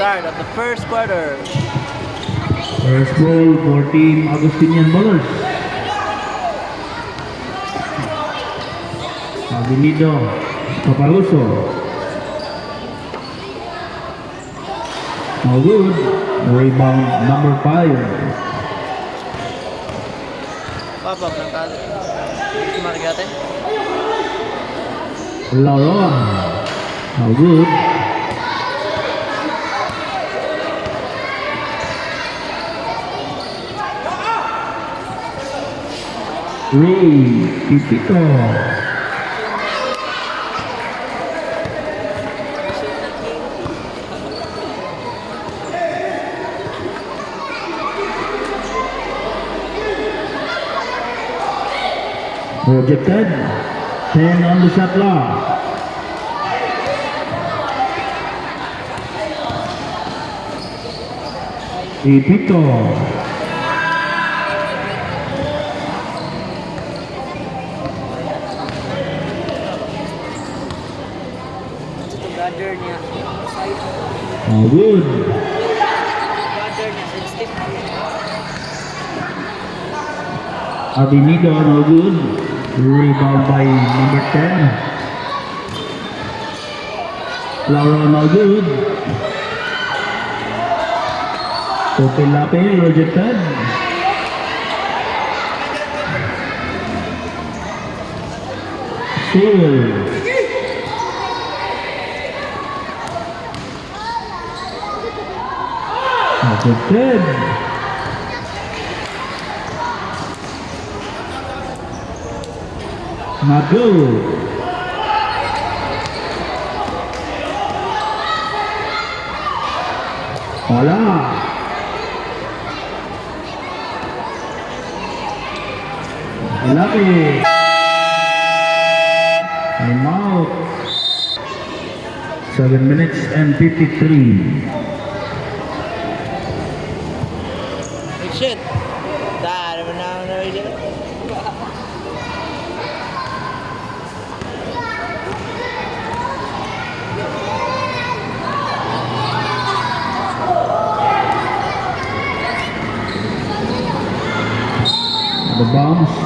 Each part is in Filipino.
Start of the first quarter. First goal for Team Agustinian Ballers. Avenido Papaluso. No good. Rebound number 5. Papap ng talo. Margate. Laron. No good. Ray Pipito. Rejected. 10 on the shot clock. Pipito. Brother niya. Oh, good. Brother niya. Sensitive. Avenido, no good. Rebound by number 10. Laura, no good. Lape, rejected. Steal. Rejected. Not good. Wala. Lapi. Time out. 7 minutes and 53. Shit. Dahil naman na dyan. The bounce.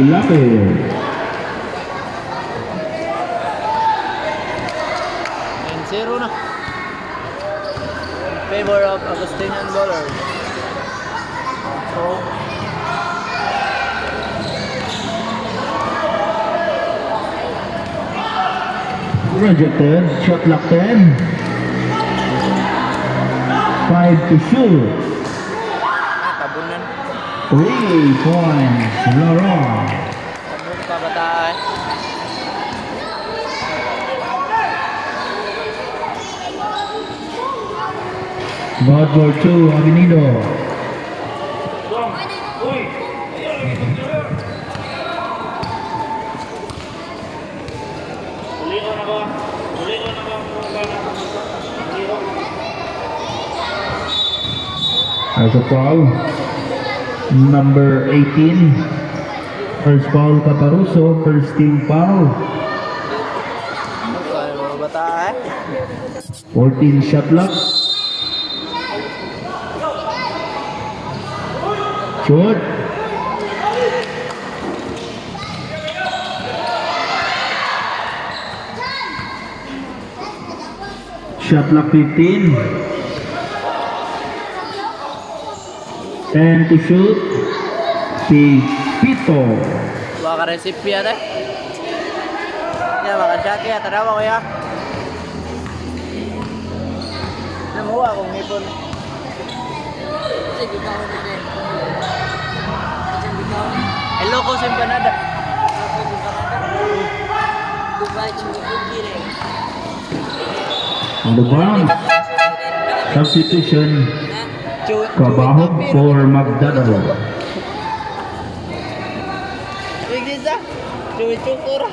Lape. 9-0 na. In favor of Agustinian Ballers. So, Rejected. Shot clock 10. 5 to shoot. tabunan. 3 points. Laron. Tabun pa bata eh. Ball for 2, Avenido. As a foul, number 18. First foul, Caparuso. First team foul. Mga bata eh. 14 shot clock. Shoot. Shot clock 15. And to shoot, Pipito. Baka recipe yan eh. Yan, baka shot ya. Tanawa ko ya. Namuha akong ngipon. Sige, bitaw na din. Hello ko sa empanada. On the ground. Substitution. Kabahog for Magdadalo. Igisa. Cuy-cukur.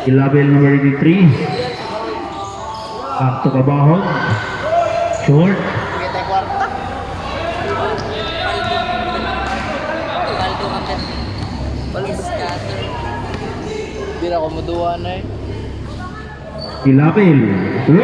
Ilabel number 83. Akto Kabahog. Short. Kita kwarta. Bira ko muduwa na eh. Ilabel. 3.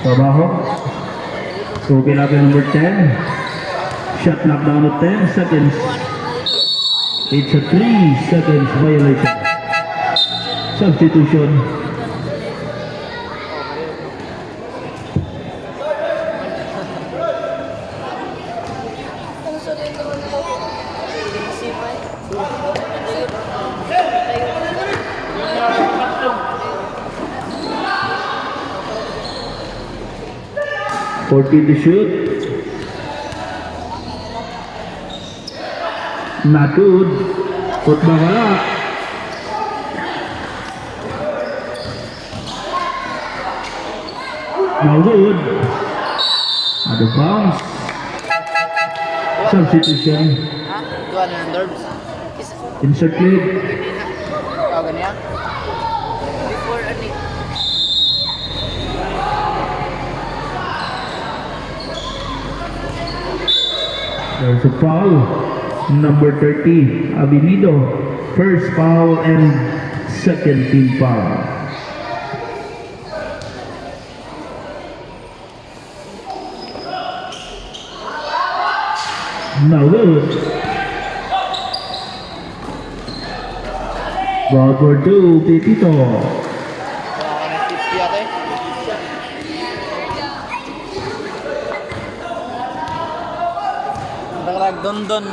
Kabahog. So, Ilabel number 10. Shot knockdown of 10 seconds. It's a 3 seconds violation. Substitution. Fourteen to shoot. Not good. Put wala. No good. Out of bounds. Substitution. Ha? Dua na ng Dorbs. Insert lead. Ikaw ganyan? Before ano There's a foul. Number 30, Avenido. First foul and second team foul. No good. Ball for 2, Pipito. Wala ka ng tip yata eh. Nagrag Dondon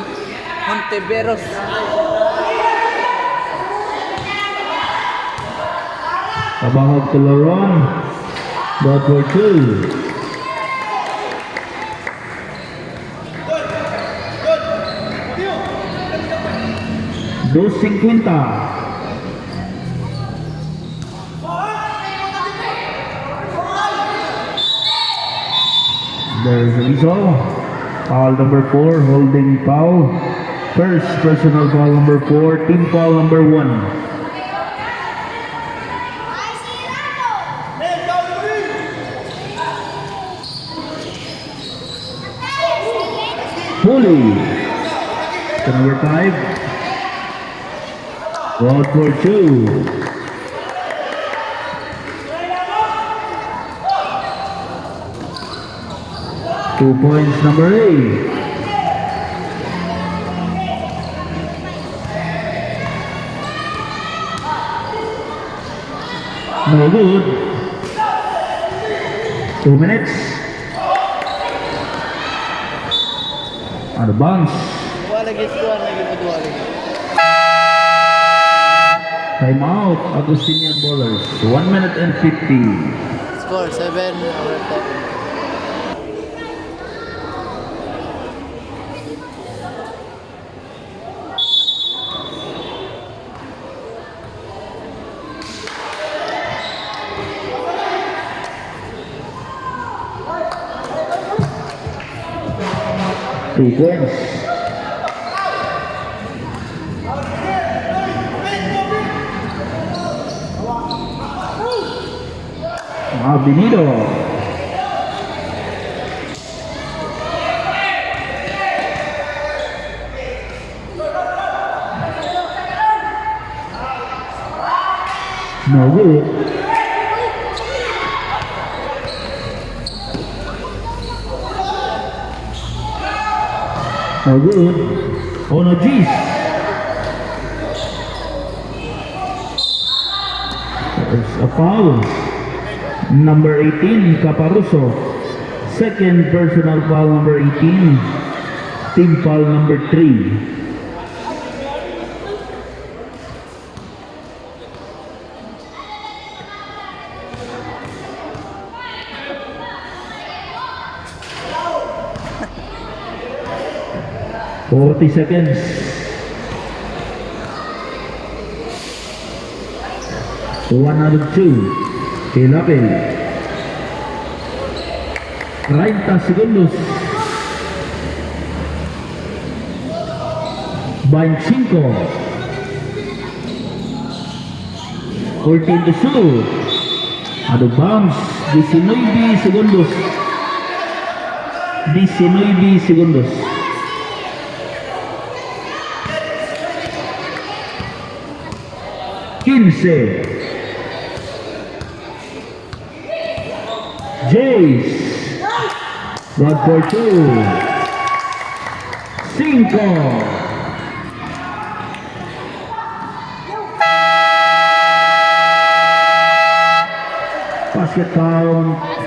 Monteveros. Kabahog to Laron. Ball for 2. Dos 50. There's Rizzo. Foul number 4, holding foul. First personal foul number 4, team foul number 1. Fully. To number 5. Ball for 2. Two points, number 8. No good. 2 minutes. Out of bounds. Wala gisuan lagi mo duwa lagi. Time out. Agustinian Bowlers. 1 minute and 50. Score 7 over 10. Two points. Avenido. No good. No good. Oh no, geez. There's a foul. Number 18, Caparuso. Second personal foul number 18. Team foul number 3. Forty seconds. 102. Hilapil. 30 segundos. 25. 14 to shoot. Ado bounce. 19 segundos. 19 segundos. Quince. Jace. 1 for 2. 5. Basket count